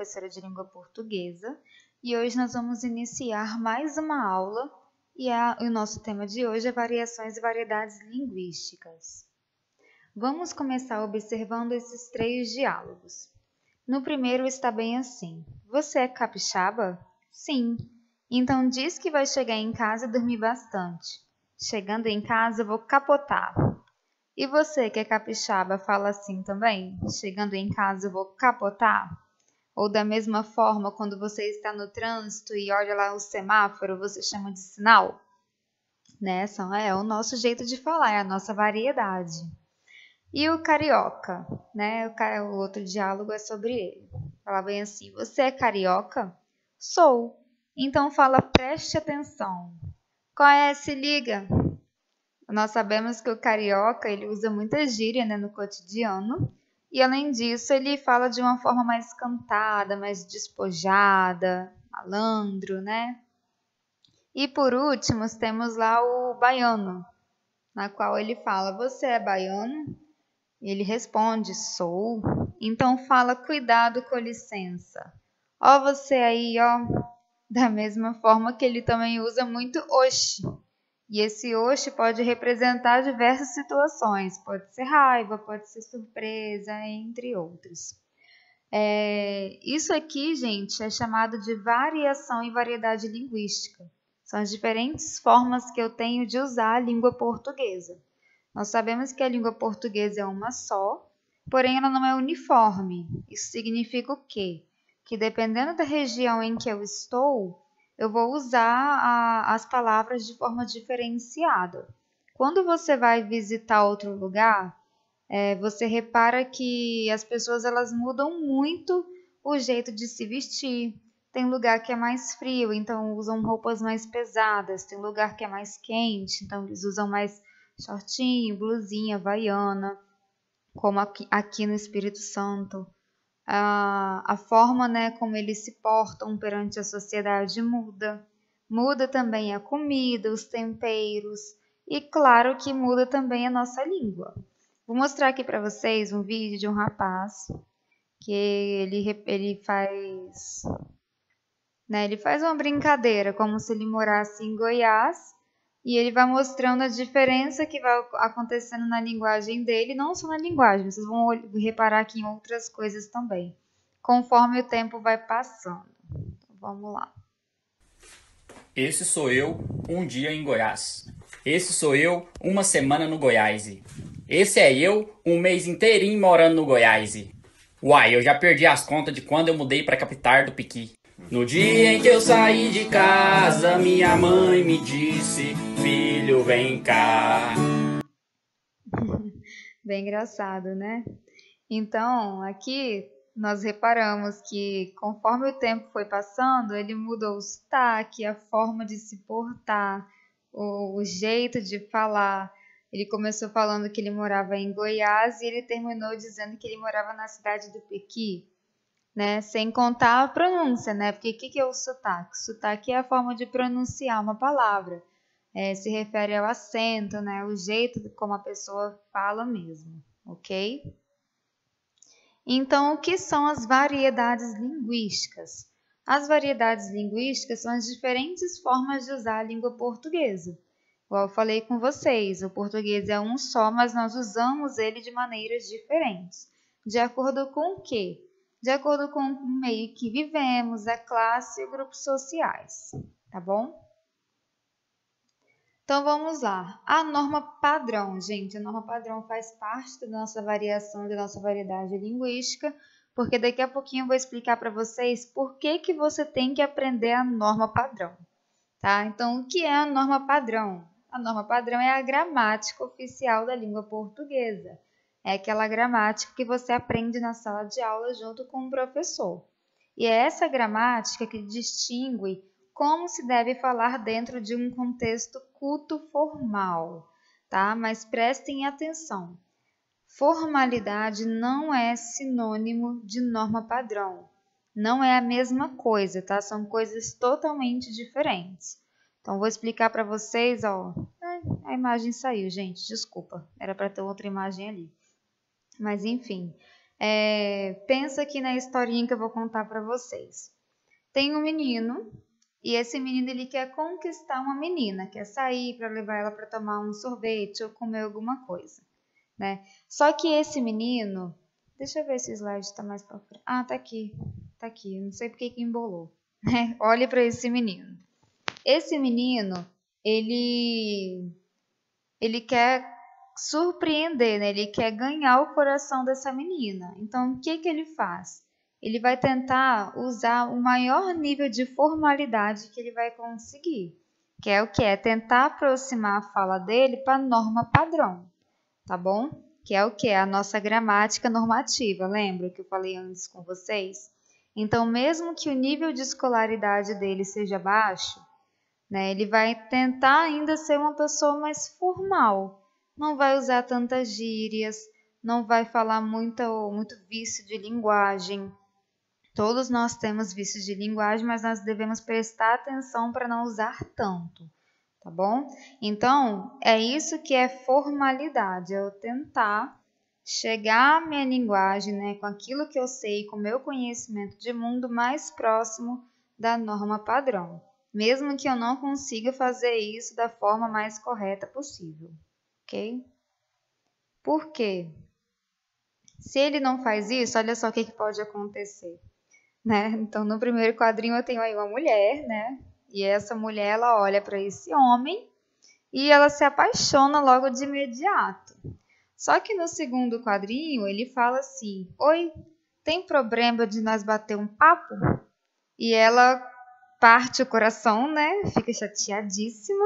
professora de língua portuguesa, e hoje nós vamos iniciar mais uma aula, e o nosso tema de hoje é variações e variedades linguísticas. Vamos começar observando esses 3 diálogos. No primeiro está bem assim: você é capixaba? Sim. Então diz que vai chegar em casa e dormir bastante. Chegando em casa, vou capotar. E você que é capixaba fala assim também? Chegando em casa, eu vou capotar? Ou da mesma forma, quando você está no trânsito e olha lá o semáforo, você chama de sinal? Né? É o nosso jeito de falar, é a nossa variedade. E o carioca, né? O outro diálogo é sobre ele. Fala bem assim: você é carioca? Sou. Então fala, preste atenção. Qual é? Se liga. Nós sabemos que o carioca ele usa muita gíria, né, no cotidiano. E além disso, ele fala de uma forma mais cantada, mais despojada, malandro, né? E por último, temos lá o baiano, na qual ele fala: você é baiano? Ele responde: sou. Então fala: cuidado, com licença. Ó você aí, ó. Da mesma forma que ele também usa muito oxe. E esse oxe pode representar diversas situações. Pode ser raiva, pode ser surpresa, entre outros. Isso aqui, gente, é chamado de variação e variedade linguística. São as diferentes formas que eu tenho de usar a língua portuguesa. Nós sabemos que a língua portuguesa é uma só, porém ela não é uniforme. Isso significa o quê? Que dependendo da região em que eu estou, eu vou usar as palavras de forma diferenciada. Quando você vai visitar outro lugar, você repara que as pessoas elas mudam muito o jeito de se vestir. Tem lugar que é mais frio, então usam roupas mais pesadas. Tem lugar que é mais quente, então eles usam mais shortinho, blusinha, havaiana, como aqui no Espírito Santo. A forma, né, como eles se portam perante a sociedade muda. Muda também a comida, os temperos e, claro, que muda também a nossa língua. Vou mostrar aqui para vocês um vídeo de um rapaz que ele faz, né, ele faz uma brincadeira como se ele morasse em Goiás e ele vai mostrando a diferença que vai acontecendo na linguagem dele, não só na linguagem, vocês vão reparar aqui em outras coisas também, conforme o tempo vai passando. Então, vamos lá. Esse sou eu, um dia em Goiás. Esse sou eu, uma semana no Goiás. Esse é eu, um mês inteirinho morando no Goiás. Uai, eu já perdi as contas de quando eu mudei pra capital do Piqui. No dia em que eu saí de casa, minha mãe me disse: filho, vem cá. Bem engraçado, né? Então, aqui nós reparamos que conforme o tempo foi passando, ele mudou o sotaque, a forma de se portar, o jeito de falar. Ele começou falando que ele morava em Goiás e ele terminou dizendo que ele morava na cidade do Pequi, né? Sem contar a pronúncia, né? Porque o que é o sotaque? O sotaque é a forma de pronunciar uma palavra. Se refere ao acento, né? O jeito como a pessoa fala mesmo, ok? Então, o que são as variedades linguísticas? As variedades linguísticas são as diferentes formas de usar a língua portuguesa. Igual eu falei com vocês, o português é um só, mas nós usamos ele de maneiras diferentes. De acordo com o quê? De acordo com o meio que vivemos, a classe e grupos sociais, tá bom? Então vamos lá. A norma padrão, gente. A norma padrão faz parte da nossa variação, da nossa variedade linguística, porque daqui a pouquinho eu vou explicar para vocês por que você tem que aprender a norma padrão, tá? Então, o que é a norma padrão? A norma padrão é a gramática oficial da língua portuguesa. É aquela gramática que você aprende na sala de aula junto com o professor. E é essa gramática que distingue como se deve falar dentro de um contexto culto-formal, tá? Mas prestem atenção. Formalidade não é sinônimo de norma padrão. Não é a mesma coisa, tá? São coisas totalmente diferentes. Então, vou explicar para vocês, ó. A imagem saiu, gente, desculpa. Era para ter outra imagem ali. Mas, enfim, Pensa aqui na historinha que eu vou contar para vocês. Tem um menino e esse menino ele quer conquistar uma menina, quer sair para levar ela para tomar um sorvete ou comer alguma coisa, né? Só que esse menino, deixa eu ver se o slide está mais para frente. Ah, tá aqui, não sei porque que embolou, né? Olhe para esse menino. Esse menino, ele quer surpreender, né? Ele quer ganhar o coração dessa menina. Então, o que ele faz? Ele vai tentar usar o maior nível de formalidade que ele vai conseguir, que é o que? É tentar aproximar a fala dele para a norma padrão, tá bom? Que é o que? A nossa gramática normativa, lembra que eu falei antes com vocês? Então, mesmo que o nível de escolaridade dele seja baixo, né, ele vai tentar ainda ser uma pessoa mais formal. Não vai usar tantas gírias, não vai falar muito vício de linguagem. Todos nós temos vícios de linguagem, mas nós devemos prestar atenção para não usar tanto, tá bom? Então, é isso que é formalidade, eu tentar chegar à minha linguagem, né, com aquilo que eu sei, com o meu conhecimento de mundo mais próximo da norma padrão, mesmo que eu não consiga fazer isso da forma mais correta possível, ok? Por quê? Se ele não faz isso, olha só o que pode acontecer, né? Então, no primeiro quadrinho eu tenho aí uma mulher, né? E essa mulher, ela olha para esse homem e ela se apaixona logo de imediato. Só que no segundo quadrinho ele fala assim: oi, tem problema de nós bater um papo? E ela parte o coração, né? Fica chateadíssima,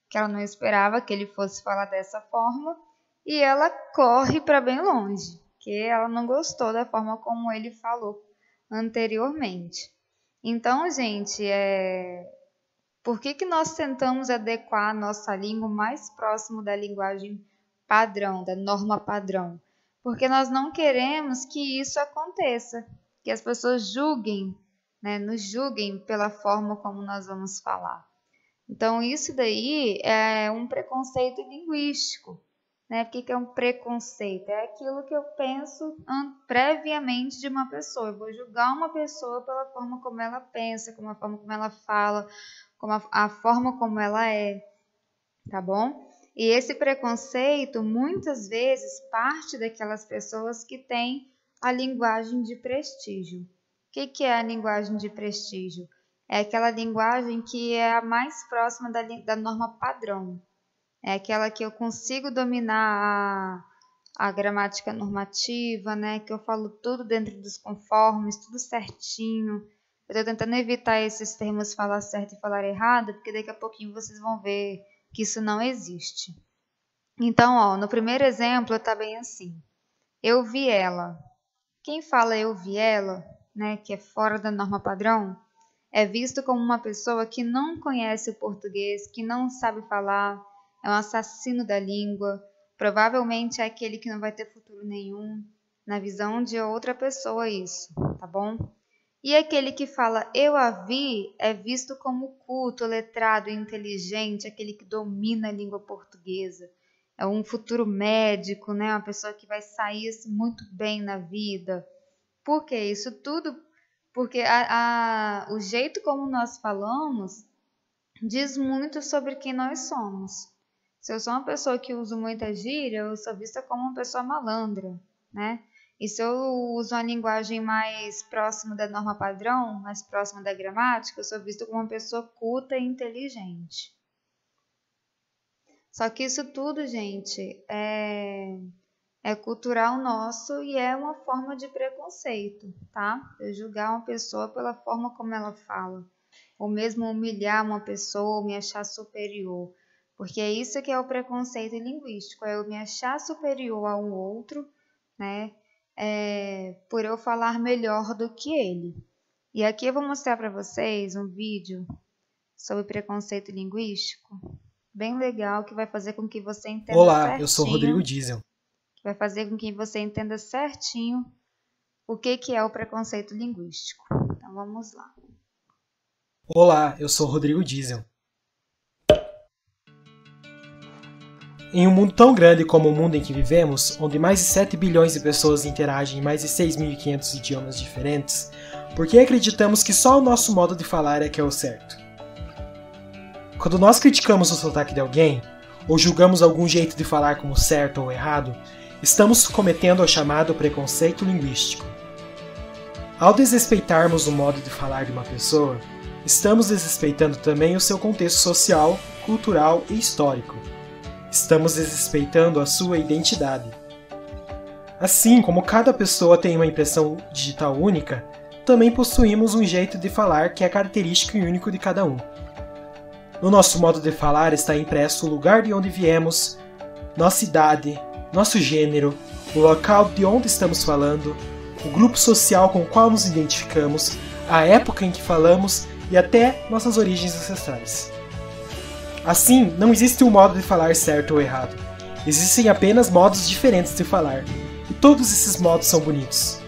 que ela não esperava que ele fosse falar dessa forma. E ela corre para bem longe, que ela não gostou da forma como ele falou anteriormente. Então, gente, por que nós tentamos adequar a nossa língua mais próximo da linguagem padrão, da norma padrão? Porque nós não queremos que isso aconteça, que as pessoas julguem, né, nos julguem pela forma como nós vamos falar. Então, isso daí é um preconceito linguístico. Né? O que é um preconceito? É aquilo que eu penso previamente de uma pessoa. Eu vou julgar uma pessoa pela forma como ela pensa, como a forma como ela fala, como a forma como ela é, tá bom? E esse preconceito, muitas vezes, parte daquelas pessoas que têm a linguagem de prestígio. O que é a linguagem de prestígio? É aquela linguagem que é a mais próxima da norma padrão. É aquela que eu consigo dominar a gramática normativa, né? Que eu falo tudo dentro dos conformes, tudo certinho. Eu estou tentando evitar esses termos falar certo e falar errado, porque daqui a pouquinho vocês vão ver que isso não existe. Então, ó, no primeiro exemplo está bem assim. Eu vi ela. Quem fala eu vi ela, né, que é fora da norma padrão, é visto como uma pessoa que não conhece o português, que não sabe falar, é um assassino da língua, provavelmente é aquele que não vai ter futuro nenhum, na visão de outra pessoa isso, tá bom? E aquele que fala eu a vi é visto como culto, letrado, inteligente, aquele que domina a língua portuguesa. É um futuro médico, né? Uma pessoa que vai sair muito bem na vida. Por que isso tudo? Porque o jeito como nós falamos diz muito sobre quem nós somos. Se eu sou uma pessoa que uso muita gíria, eu sou vista como uma pessoa malandra, né? E se eu uso uma linguagem mais próxima da norma padrão, mais próxima da gramática, eu sou vista como uma pessoa culta e inteligente. Só que isso tudo, gente, é cultural nosso e é uma forma de preconceito, tá? Eu julgar uma pessoa pela forma como ela fala, ou mesmo humilhar uma pessoa ou me achar superior, porque é isso que é o preconceito linguístico, é eu me achar superior a um outro, né? Por eu falar melhor do que ele. E aqui eu vou mostrar para vocês um vídeo sobre preconceito linguístico, bem legal, que vai fazer com que você entenda Olá, eu sou Rodrigo certinho, Diesel. vai fazer com que você entenda certinho o que é o preconceito linguístico. Então vamos lá. Olá, eu sou Rodrigo Diesel. Em um mundo tão grande como o mundo em que vivemos, onde mais de 7 bilhões de pessoas interagem em mais de 6.500 idiomas diferentes, por que acreditamos que só o nosso modo de falar é que é o certo? Quando nós criticamos o sotaque de alguém, ou julgamos algum jeito de falar como certo ou errado, estamos cometendo o chamado preconceito linguístico. Ao desrespeitarmos o modo de falar de uma pessoa, estamos desrespeitando também o seu contexto social, cultural e histórico. Estamos desrespeitando a sua identidade. Assim como cada pessoa tem uma impressão digital única, também possuímos um jeito de falar que é característico e único de cada um. No nosso modo de falar está impresso o lugar de onde viemos, nossa idade, nosso gênero, o local de onde estamos falando, o grupo social com o qual nos identificamos, a época em que falamos e até nossas origens ancestrais. Assim, não existe um modo de falar certo ou errado. Existem apenas modos diferentes de falar, e todos esses modos são bonitos.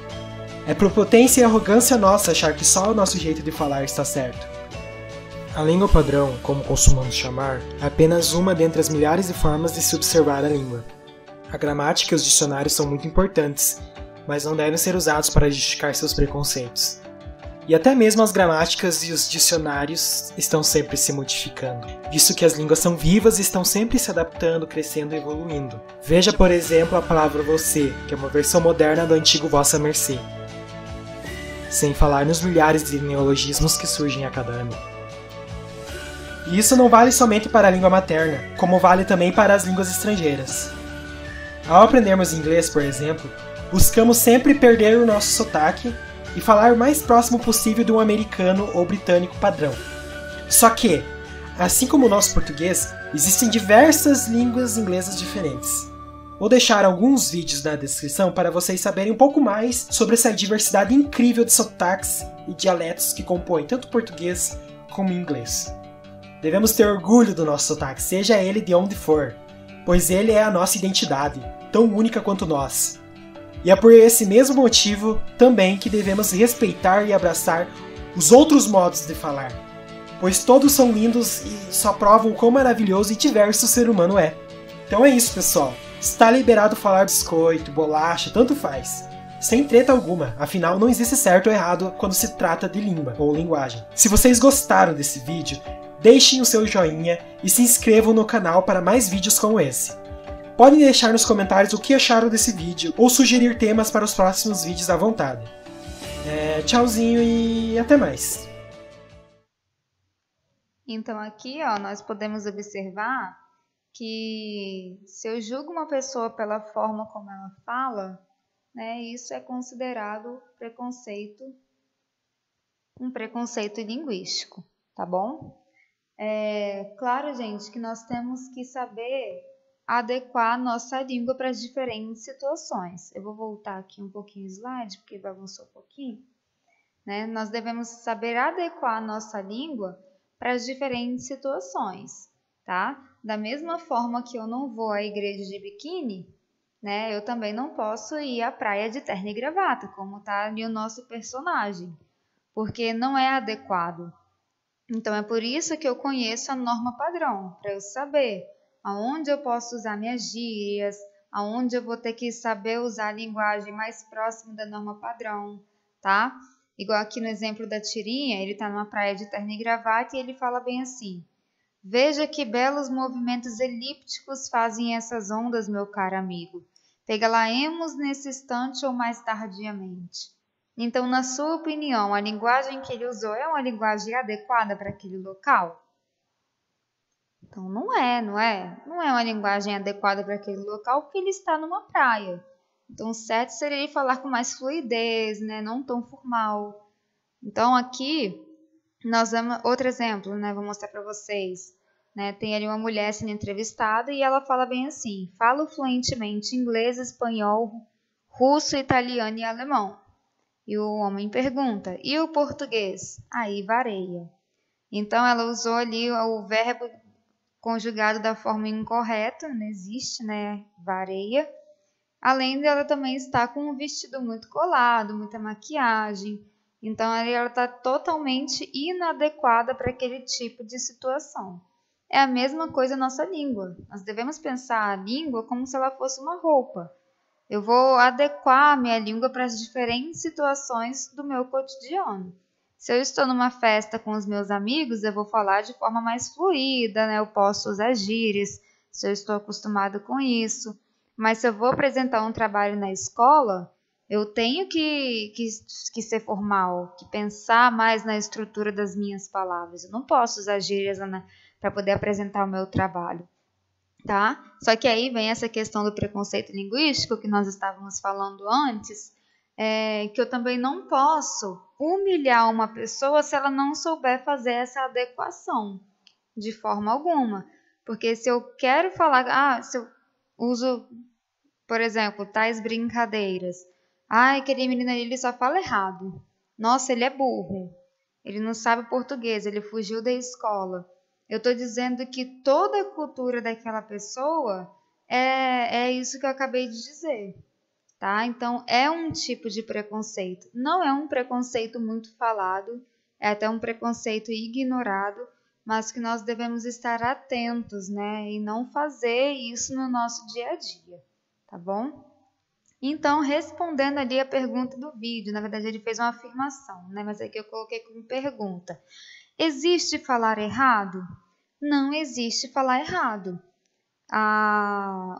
É prepotência e arrogância nossa achar que só o nosso jeito de falar está certo. A língua padrão, como costumamos chamar, é apenas uma dentre as milhares de formas de se observar a língua. A gramática e os dicionários são muito importantes, mas não devem ser usados para justificar seus preconceitos. E até mesmo as gramáticas e os dicionários estão sempre se modificando, visto que as línguas são vivas e estão sempre se adaptando, crescendo e evoluindo. Veja, por exemplo, a palavra você, que é uma versão moderna do antigo vossa mercê. Sem falar nos milhares de neologismos que surgem a cada ano. E isso não vale somente para a língua materna, como vale também para as línguas estrangeiras. Ao aprendermos inglês, por exemplo, buscamos sempre perder o nosso sotaque e falar o mais próximo possível de um americano ou britânico padrão. Só que, assim como o nosso português, existem diversas línguas inglesas diferentes. Vou deixar alguns vídeos na descrição para vocês saberem um pouco mais sobre essa diversidade incrível de sotaques e dialetos que compõem tanto o português como o inglês. Devemos ter orgulho do nosso sotaque, seja ele de onde for, pois ele é a nossa identidade, tão única quanto nós. E é por esse mesmo motivo também que devemos respeitar e abraçar os outros modos de falar, pois todos são lindos e só provam o quão maravilhoso e diverso o ser humano é. Então é isso, pessoal. Está liberado falar biscoito, bolacha, tanto faz. Sem treta alguma, afinal não existe certo ou errado quando se trata de língua ou linguagem. Se vocês gostaram desse vídeo, deixem o seu joinha e se inscrevam no canal para mais vídeos como esse. Podem deixar nos comentários o que acharam desse vídeo ou sugerir temas para os próximos vídeos à vontade. Tchauzinho e até mais! Então aqui, ó, nós podemos observar que se eu julgo uma pessoa pela forma como ela fala, né, isso é considerado um preconceito linguístico, tá bom? Claro, gente, que nós temos que saber adequar a nossa língua para as diferentes situações. Eu vou voltar aqui um pouquinho o slide, porque bagunçou um pouquinho. Né? Nós devemos saber adequar a nossa língua para as diferentes situações, tá? Da mesma forma que eu não vou à igreja de biquíni, né? Eu também não posso ir à praia de terno e gravata, como está ali o nosso personagem, porque não é adequado. Então, é por isso que eu conheço a norma padrão, para eu saber aonde eu posso usar minhas gírias, aonde eu vou ter que saber usar a linguagem mais próxima da norma padrão, tá? Igual aqui no exemplo da tirinha, ele está numa praia de terno e gravata e ele fala bem assim: veja que belos movimentos elípticos fazem essas ondas, meu caro amigo. Pegá-la-emos nesse instante ou mais tardiamente. Então, na sua opinião, a linguagem que ele usou é uma linguagem adequada para aquele local? Então, não é uma linguagem adequada para aquele local porque ele está numa praia. Então, o certo seria ele falar com mais fluidez, né? Não tão formal. Então, aqui, nós vamos... Outro exemplo, né? Vou mostrar para vocês. Né? Tem ali uma mulher sendo entrevistada e ela fala bem assim: falo fluentemente inglês, espanhol, russo, italiano e alemão. E o homem pergunta: e o português? Aí vareia. Então, ela usou ali o verbo conjugado da forma incorreta, não existe, né? Vareia. Além dela também estar com um vestido muito colado, muita maquiagem. Então, ela está totalmente inadequada para aquele tipo de situação. É a mesma coisa a nossa língua. Nós devemos pensar a língua como se ela fosse uma roupa. Eu vou adequar a minha língua para as diferentes situações do meu cotidiano. Se eu estou numa festa com os meus amigos, eu vou falar de forma mais fluida, né? Eu posso usar gírias, se eu estou acostumado com isso. Mas se eu vou apresentar um trabalho na escola, eu tenho que ser formal, que pensar mais na estrutura das minhas palavras. Eu não posso usar gírias para poder apresentar o meu trabalho. Tá? Só que aí vem essa questão do preconceito linguístico que nós estávamos falando antes, que eu também não posso humilhar uma pessoa se ela não souber fazer essa adequação de forma alguma. Porque se eu quero falar, se eu uso, por exemplo, tais brincadeiras, aquele menino ali, ele só fala errado. Nossa, ele é burro. Ele não sabe português, ele fugiu da escola. Eu estou dizendo que toda a cultura daquela pessoa é isso que eu acabei de dizer, tá? Então, é um tipo de preconceito. Não é um preconceito muito falado, é até um preconceito ignorado, mas que nós devemos estar atentos, né? E não fazer isso no nosso dia a dia, tá bom? Então, respondendo ali a pergunta do vídeo, na verdade ele fez uma afirmação, né? Mas aqui eu coloquei como pergunta. Existe falar errado? Não existe falar errado.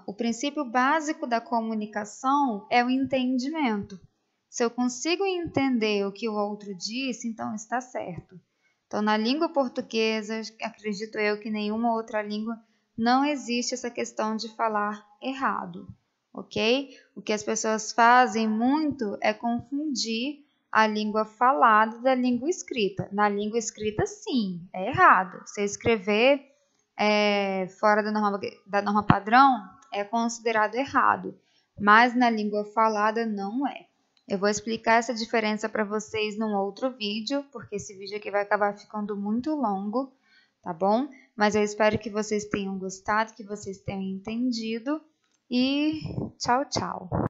O princípio básico da comunicação é o entendimento. Se eu consigo entender o que o outro disse, então está certo. Então, na língua portuguesa, acredito eu que nenhuma outra língua não existe essa questão de falar errado, ok? O que as pessoas fazem muito é confundir a língua falada da língua escrita. Na língua escrita, sim, é errado. Você escrever fora da norma padrão é considerado errado, mas na língua falada não é. Eu vou explicar essa diferença para vocês num outro vídeo, porque esse vídeo aqui vai acabar ficando muito longo, tá bom? Mas eu espero que vocês tenham gostado, que vocês tenham entendido e tchau, tchau!